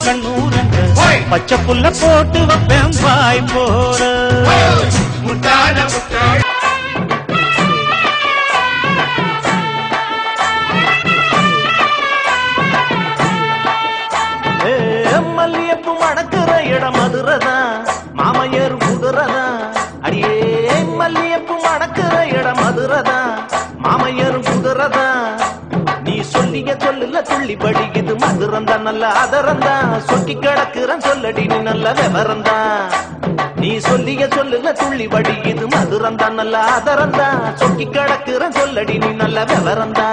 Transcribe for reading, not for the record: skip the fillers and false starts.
கண்ணூரங்க பச்சை புல்ல போட்டு வைப்பேன் பாய் போற மல்லியப்பு மணக்குற இடம் மதுரதான் மாமையர் குதிரதான் அடியே மல்லியப்பு மணக்குற இடம் மதுரதான் மாமையர் குதிரதான் நீ சொல்லிய சொல்லுல துள்ளி படிக்குது மதுரந்தா நல்ல அதரந்தா சொக்கி கிடக்குறன் சொல்லடி நீ நல்ல விவரந்தா நீ சொல்லிய சொல்லுல துள்ளி படிக்குது மதுரந்தா நல்ல அதரந்தா சொக்கி கிடக்குறன் சொல்லடி நீ நல்ல விவரந்தா